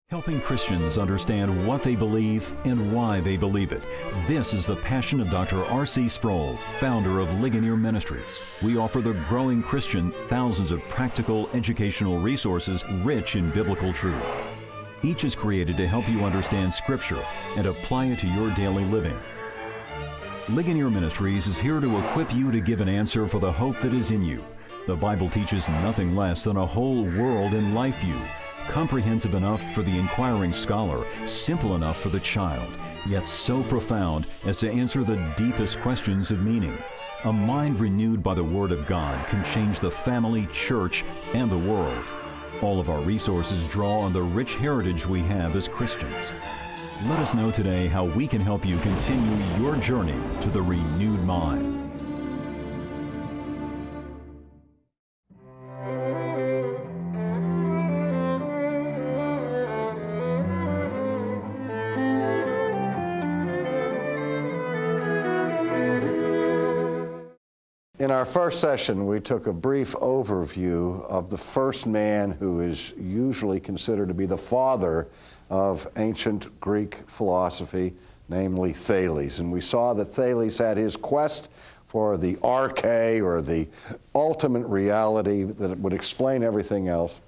Helping Christians understand what they believe and why they believe it. This is the passion of Dr. R.C. Sproul, founder of Ligonier Ministries. We offer the growing Christian thousands of practical educational resources rich in biblical truth. Each is created to help you understand Scripture and apply it to your daily living. Ligonier Ministries is here to equip you to give an answer for the hope that is in you. The Bible teaches nothing less than a whole world and life view. Comprehensive enough for the inquiring scholar, simple enough for the child, yet so profound as to answer the deepest questions of meaning. A mind renewed by the Word of God can change the family, church, and the world. All of our resources draw on the rich heritage we have as Christians. Let us know today how we can help you continue your journey to the renewed mind. In our first session, we took a brief overview of the first man who is usually considered to be the father of ancient Greek philosophy, namely Thales. And we saw that Thales had his quest for the arche, or the ultimate reality that would explain everything else,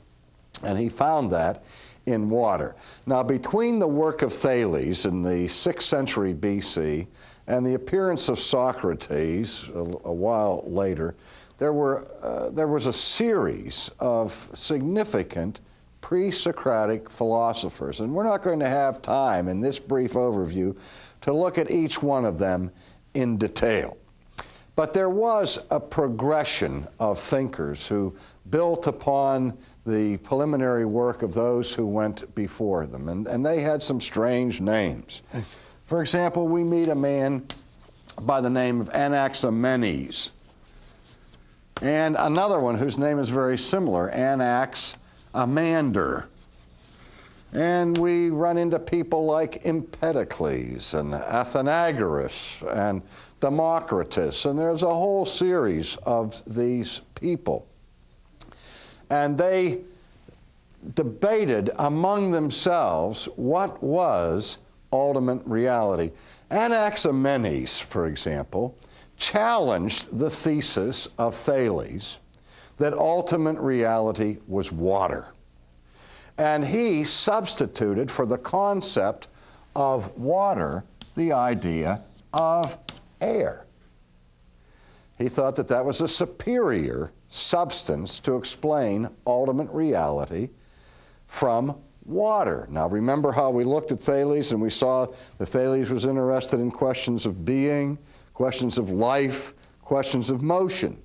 and he found that in water. Now, between the work of Thales in the 6th century BC and the appearance of Socrates a while later, there was a series of significant pre-Socratic philosophers. And we're not going to have time in this brief overview to look at each one of them in detail. But there was a progression of thinkers who built upon the preliminary work of those who went before them. And they had some strange names. For example, we meet a man by the name of Anaximenes, and another one whose name is very similar, Anaximander. And we run into people like Empedocles and Athenagoras and Democritus, and there's a whole series of these people. And they debated among themselves what was ultimate reality. Anaximenes, for example, challenged the thesis of Thales that ultimate reality was water. And he substituted for the concept of water the idea of air. He thought that that was a superior substance to explain ultimate reality from water. Now, remember how we looked at Thales and we saw that Thales was interested in questions of being, questions of life, questions of motion.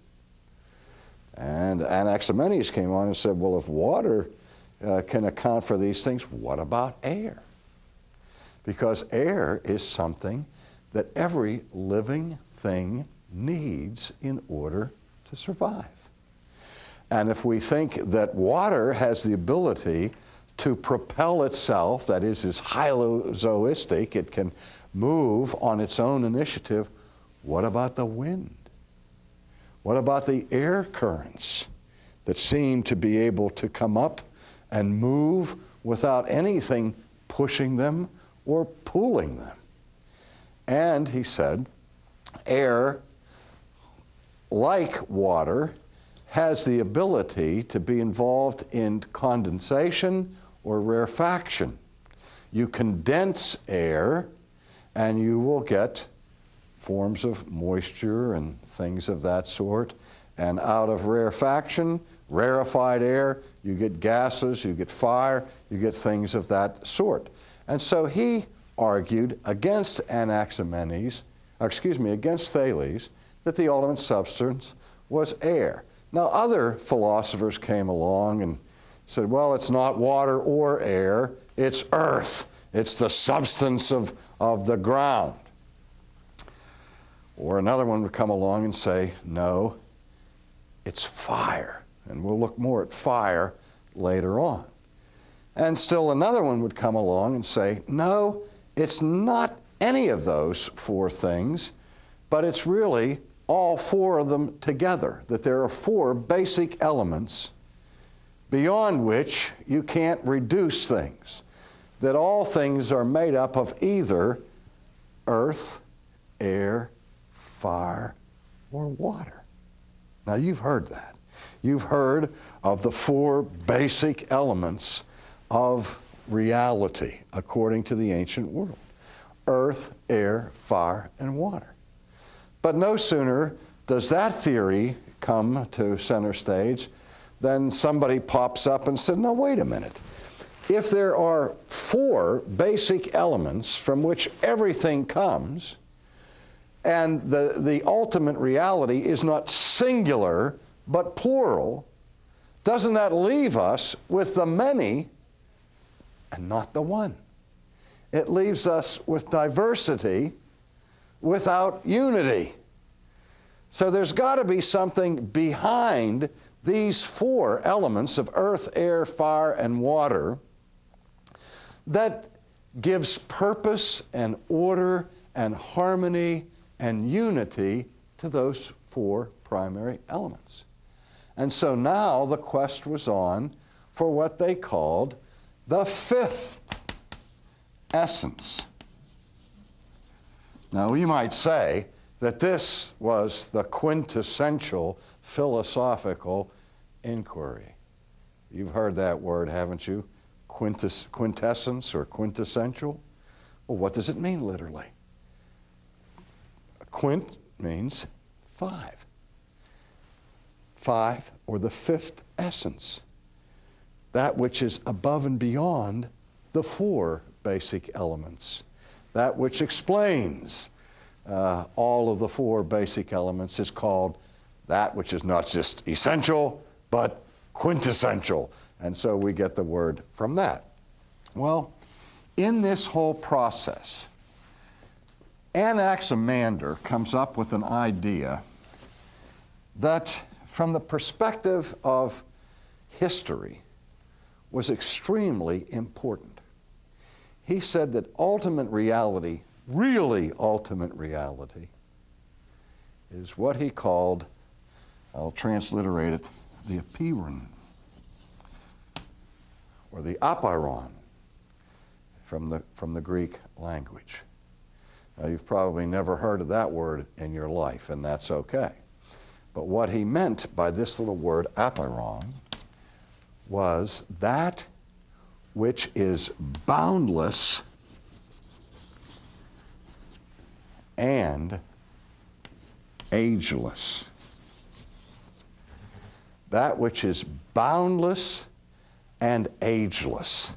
And Anaximenes came on and said, well, if water can account for these things, what about air? Because air is something that every living thing needs in order to survive. And if we think that water has the ability to propel itself, that is hylozoistic, it can move on its own initiative, what about the wind? What about the air currents that seem to be able to come up and move without anything pushing them or pulling them? And he said, air, like water, has the ability to be involved in condensation or rarefaction. You condense air and you will get forms of moisture and things of that sort. And out of rarefaction, rarefied air, you get gases, you get fire, you get things of that sort. And so he argued against against Thales, that the ultimate substance was air. Now, other philosophers came along and said, well, it's not water or air, it's earth. It's the substance of the ground. Or another one would come along and say, no, it's fire. And we'll look more at fire later on. And still another one would come along and say, no, it's not any of those four things, but it's really all four of them together, that there are four basic elements beyond which you can't reduce things. that all things are made up of either earth, air, fire, or water. Now, you've heard that. You've heard of the four basic elements of reality according to the ancient world: earth, air, fire, and water. But no sooner does that theory come to center stage than somebody pops up and said, no, wait a minute. If there are four basic elements from which everything comes, and the ultimate reality is not singular but plural, doesn't that leave us with the many and not the one? It leaves us with diversity without unity. So there's got to be something behind these four elements of earth, air, fire, and water that gives purpose and order and harmony and unity to those four primary elements. And so now the quest was on for what they called the fifth essence. Now, you might say that this was the quintessential philosophical inquiry. You've heard that word, haven't you? Quintessence or quintessential? Well, what does it mean literally? Quint means five. Five, or the fifth essence. That which is above and beyond the four basic elements. That which explains all of the four basic elements is called that which is not just essential, but quintessential. And so we get the word from that. Well, in this whole process, Anaximander comes up with an idea that, from the perspective of history, was extremely important. He said that ultimate reality, really ultimate reality, is what he called, I'll transliterate it, the apeiron, or the apeiron from the Greek language. Now, you've probably never heard of that word in your life, and that's okay. But what he meant by this little word, apeiron, was that which is boundless and ageless. That which is boundless and ageless.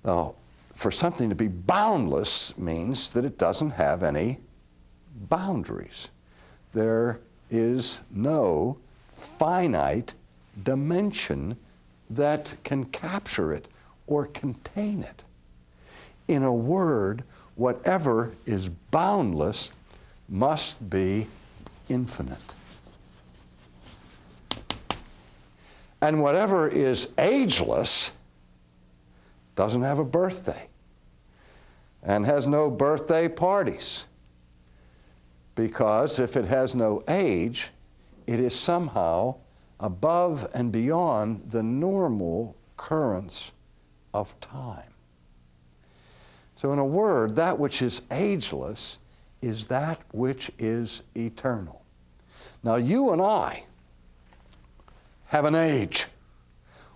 Now, for something to be boundless means that it doesn't have any boundaries. There is no finite dimension that can capture it or contain it. In a word, whatever is boundless must be infinite. And whatever is ageless doesn't have a birthday and has no birthday parties, because if it has no age, it is somehow above and beyond the normal currents of time. So in a word, that which is ageless is that which is eternal. Now, you and I have an age.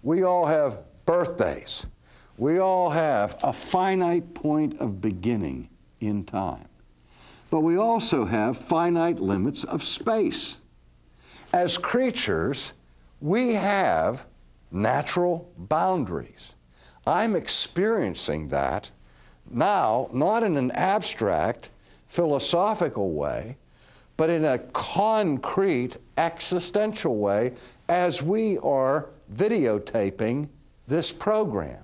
We all have birthdays. We all have a finite point of beginning in time. But we also have finite limits of space. As creatures, we have natural boundaries. I'm experiencing that now, not in an abstract, philosophical way, but in a concrete, existential way, as we are videotaping this program.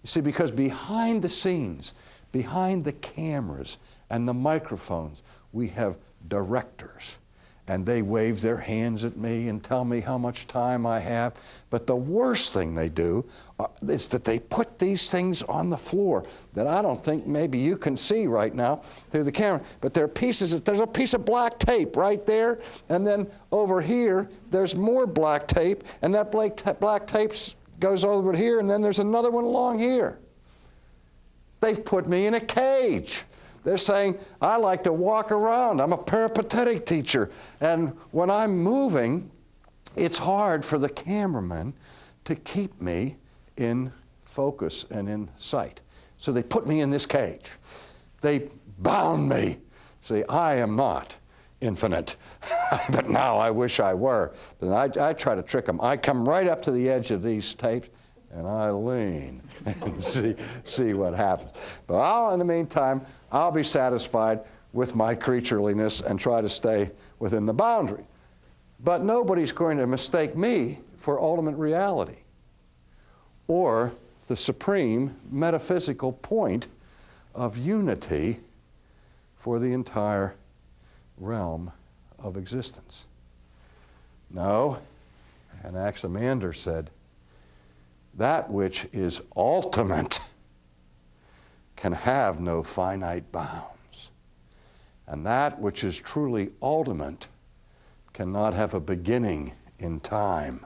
You see, because behind the scenes, behind the cameras and the microphones, we have directors. And they wave their hands at me and tell me how much time I have. But the worst thing they do is that they put these things on the floor that I don't think maybe you can see right now through the camera. But there's a piece of black tape right there. And then over here, there's more black tape. And that black tape goes over here, and then there's another one along here. They've put me in a cage. They're saying, I like to walk around. I'm a peripatetic teacher. And when I'm moving, it's hard for the cameraman to keep me in focus and in sight. So they put me in this cage. They bound me. See, I am not infinite, but now I wish I were. But I try to trick them. I come right up to the edge of these tapes, and I lean and see what happens. But in the meantime, I'll be satisfied with my creatureliness and try to stay within the boundary. But nobody's going to mistake me for ultimate reality or the supreme metaphysical point of unity for the entire realm of existence. No, Anaximander said, that which is ultimate can have no finite bounds, and that which is truly ultimate cannot have a beginning in time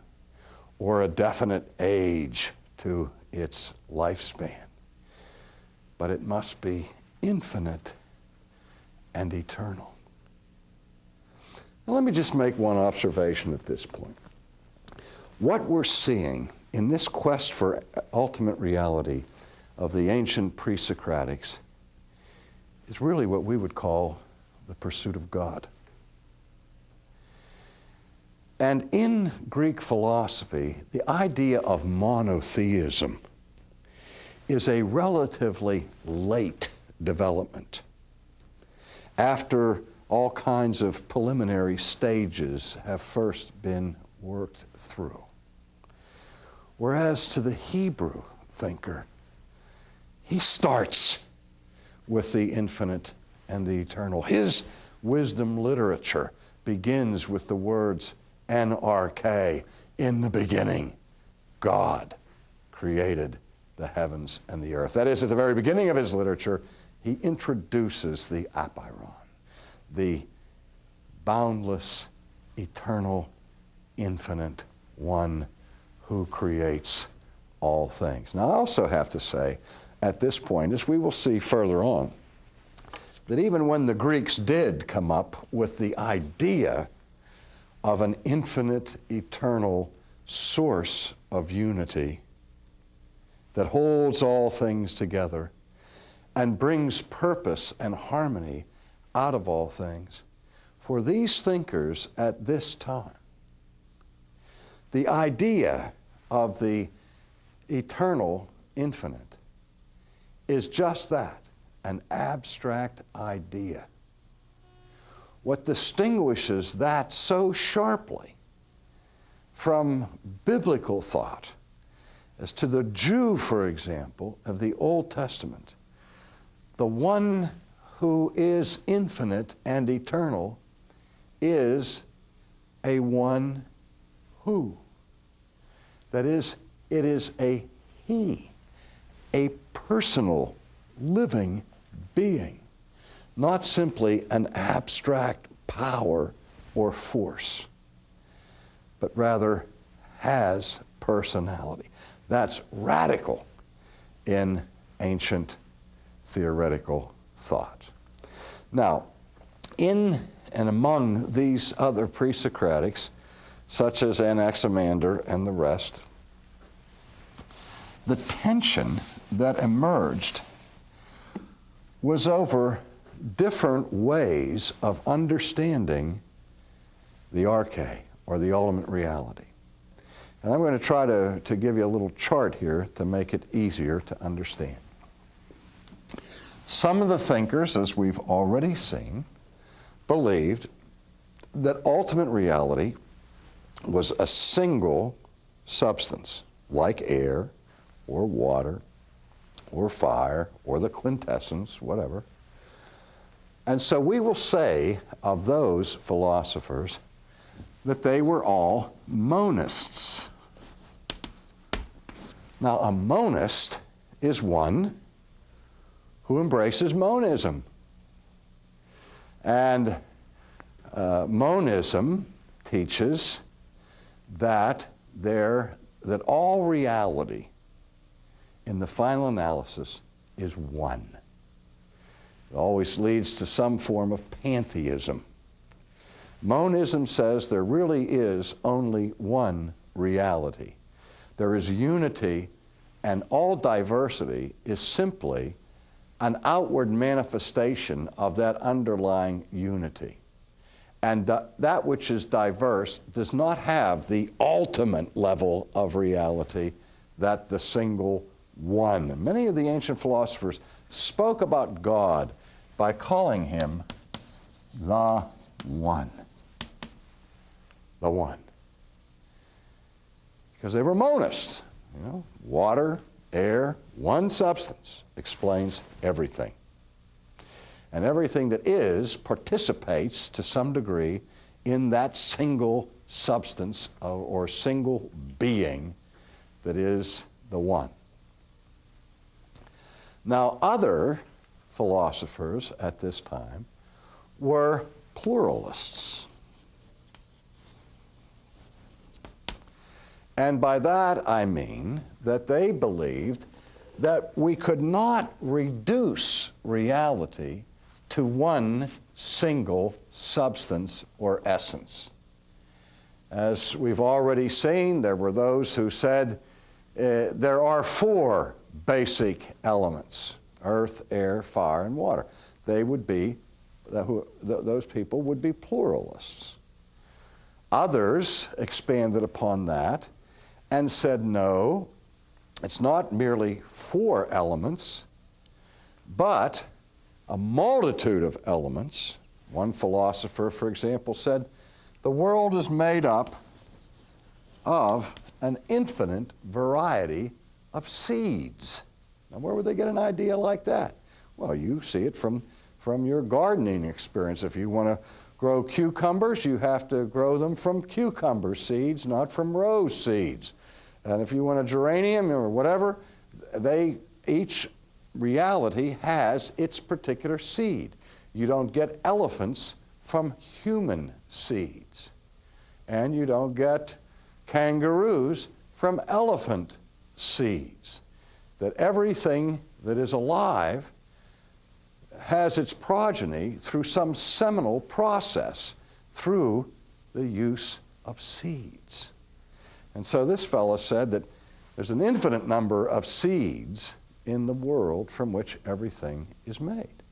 or a definite age to its lifespan, but it must be infinite and eternal. Now, let me just make one observation at this point. What we're seeing in this quest for ultimate reality of the ancient pre-Socratics is really what we would call the pursuit of God. And in Greek philosophy, the idea of monotheism is a relatively late development after all kinds of preliminary stages have first been worked through. Whereas to the Hebrew thinker, he starts with the infinite and the eternal. His wisdom literature begins with the words NRK, in the beginning, God created the heavens and the earth. That is, at the very beginning of his literature, he introduces the apeiron, the boundless, eternal, infinite one who creates all things. Now, I also have to say, at this point, as we will see further on, that even when the Greeks did come up with the idea of an infinite, eternal source of unity that holds all things together and brings purpose and harmony out of all things, for these thinkers at this time, the idea of the eternal infinite is just that, an abstract idea. What distinguishes that so sharply from biblical thought, as to the Jew, for example, of the Old Testament, the one who is infinite and eternal is a one who. That is, it is a he, a personal, living being, not simply an abstract power or force, but rather has personality. That's radical in ancient theoretical thought. Now, in and among these other pre-Socratics, such as Anaximander and the rest, the tension that emerged was over different ways of understanding the arche, or the ultimate reality. And I'm going to try to give you a little chart here to make it easier to understand. Some of the thinkers, as we've already seen, believed that ultimate reality was a single substance, like air, or water, or fire, or the quintessence, whatever. And so we will say of those philosophers that they were all monists. Now, a monist is one who embraces monism. And monism teaches that there that all reality in the final analysis is one. It always leads to some form of pantheism. Monism says there really is only one reality. There is unity, and all diversity is simply an outward manifestation of that underlying unity. And that which is diverse does not have the ultimate level of reality that the single one. Many of the ancient philosophers spoke about God by calling him the one. The one. Because they were monists. You know, water, air, one substance explains everything. And everything that is participates to some degree in that single substance or single being that is the one. Now, other philosophers at this time were pluralists. And by that I mean that they believed that we could not reduce reality to one single substance or essence. As we've already seen, there were those who said there are four basic elements: earth, air, fire, and water. They would be, those people would be pluralists. Others expanded upon that and said, no, it's not merely four elements, but a multitude of elements. One philosopher, for example, said, the world is made up of an infinite variety of seeds. Now, where would they get an idea like that? Well, you see it from your gardening experience. If you want to grow cucumbers, you have to grow them from cucumber seeds, not from rose seeds. And if you want a geranium or whatever, each reality has its particular seed. You don't get elephants from human seeds. And you don't get kangaroos from elephant seeds. That everything that is alive has its progeny through some seminal process, through the use of seeds. And so this fellow said that there's an infinite number of seeds in the world from which everything is made.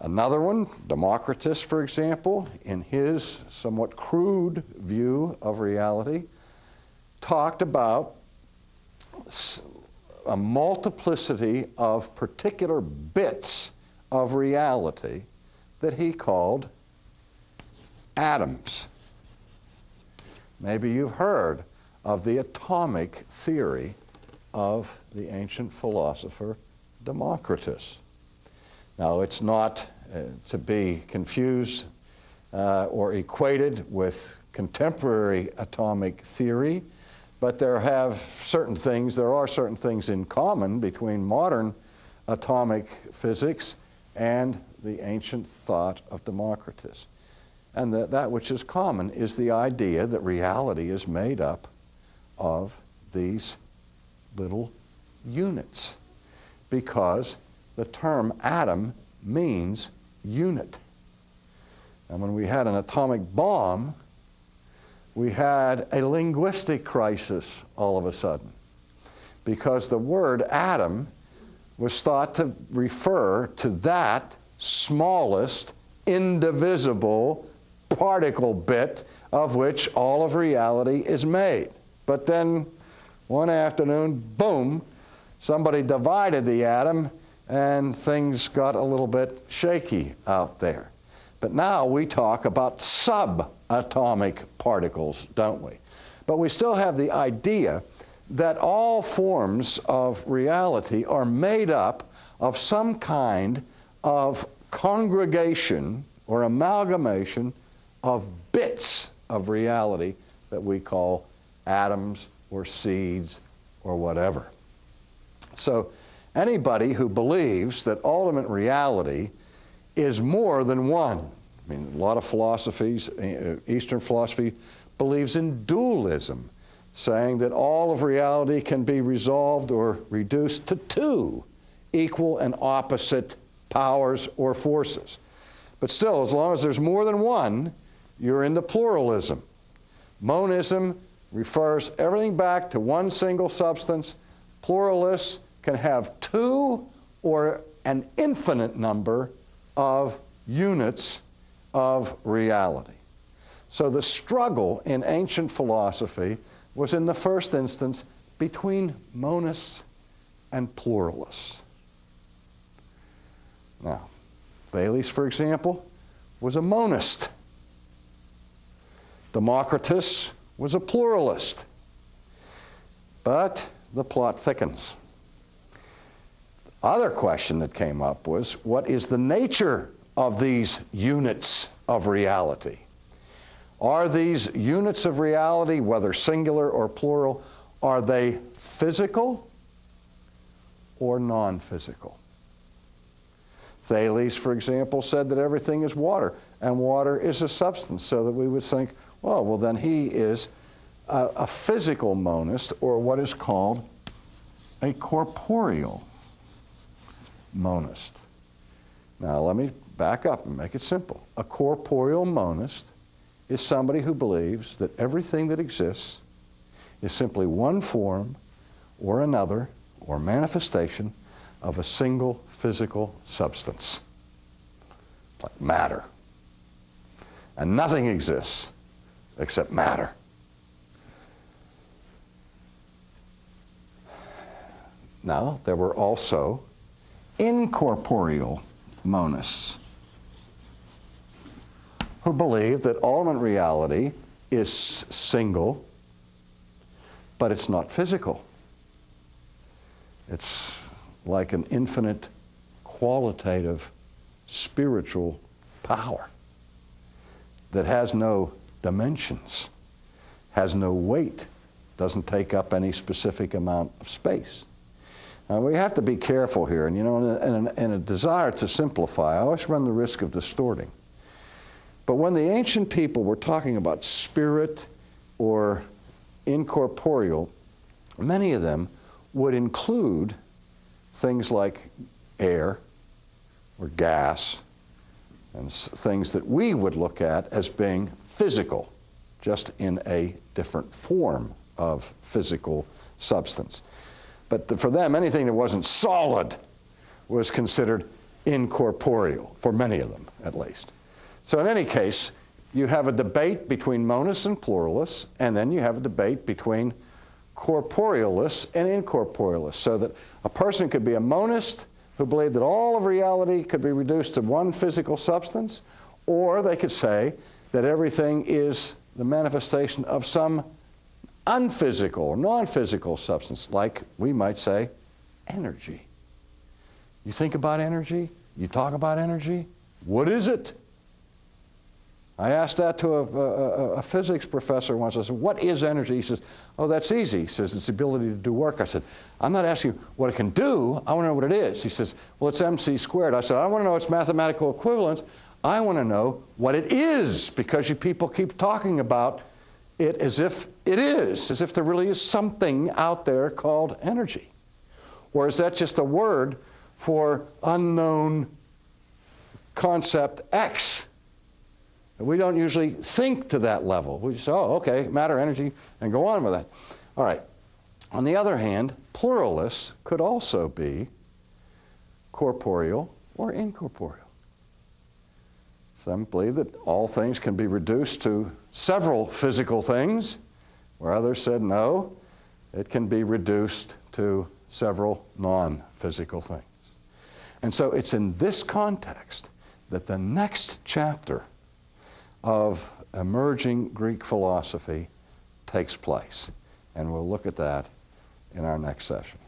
Another one, Democritus, for example, in his somewhat crude view of reality, talked about a multiplicity of particular bits of reality that he called atoms. Maybe you've heard of the atomic theory of the ancient philosopher Democritus. Now, it's not to be confused or equated with contemporary atomic theory, but there are certain things in common between modern atomic physics and the ancient thought of Democritus. And that which is common is the idea that reality is made up of these little units, because the term atom means unit. And when we had an atomic bomb, we had a linguistic crisis all of a sudden, because the word atom was thought to refer to that smallest, indivisible particle bit of which all of reality is made. But then one afternoon, boom, somebody divided the atom and things got a little bit shaky out there. But now we talk about subatomic particles, don't we? But we still have the idea that all forms of reality are made up of some kind of congregation or amalgamation of bits of reality that we call atoms or seeds or whatever. So anybody who believes that ultimate reality is more than one, I mean, a lot of philosophies, Eastern philosophy believes in dualism, saying that all of reality can be resolved or reduced to two equal and opposite powers or forces. But still, as long as there's more than one, you're into pluralism. Monism refers everything back to one single substance. Pluralists can have two or an infinite number of units of reality. So the struggle in ancient philosophy was in the first instance between monists and pluralists. Now, Thales, for example, was a monist. Democritus was a pluralist. But the plot thickens. Other question that came up was, what is the nature of these units of reality? Are these units of reality, whether singular or plural, are they physical or non-physical? Thales, for example, said that everything is water, and water is a substance, so that we would think, well, then he is a physical monist, or what is called a corporeal monist. Now, let me back up and make it simple. A corporeal monist is somebody who believes that everything that exists is simply one form or another or manifestation of a single physical substance, like matter. And nothing exists except matter. Now, there were also incorporeal monists who believed that ultimate reality is single, but it's not physical. It's like an infinite qualitative spiritual power that has no dimensions, has no weight, doesn't take up any specific amount of space. Now, we have to be careful here, and in a desire to simplify, I always run the risk of distorting. But when the ancient people were talking about spirit or incorporeal, many of them would include things like air or gas and things that we would look at as being physical, just in a different form of physical substance. But for them, anything that wasn't solid was considered incorporeal, for many of them at least. So in any case, you have a debate between monists and pluralists, and then you have a debate between corporealists and incorporealists, so that a person could be a monist who believed that all of reality could be reduced to one physical substance, or they could say that everything is the manifestation of some unphysical or non-physical substance, like we might say energy. You think about energy, you talk about energy, what is it? I asked that to a physics professor once. I said, what is energy? He says, oh, that's easy. He says, it's the ability to do work. I said, I'm not asking you what it can do, I want to know what it is. He says, well, it's mc squared. I said, I don't want to know its mathematical equivalence, I want to know what it is, because you people keep talking about it as if it is, as if there really is something out there called energy. Or is that just a word for unknown concept X? We don't usually think to that level. We just say, oh, okay, matter, energy, and go on with that. All right. On the other hand, pluralists could also be corporeal or incorporeal. Some believe that all things can be reduced to several physical things, where others said no, it can be reduced to several non-physical things. And so it's in this context that the next chapter of emerging Greek philosophy takes place. And we'll look at that in our next session.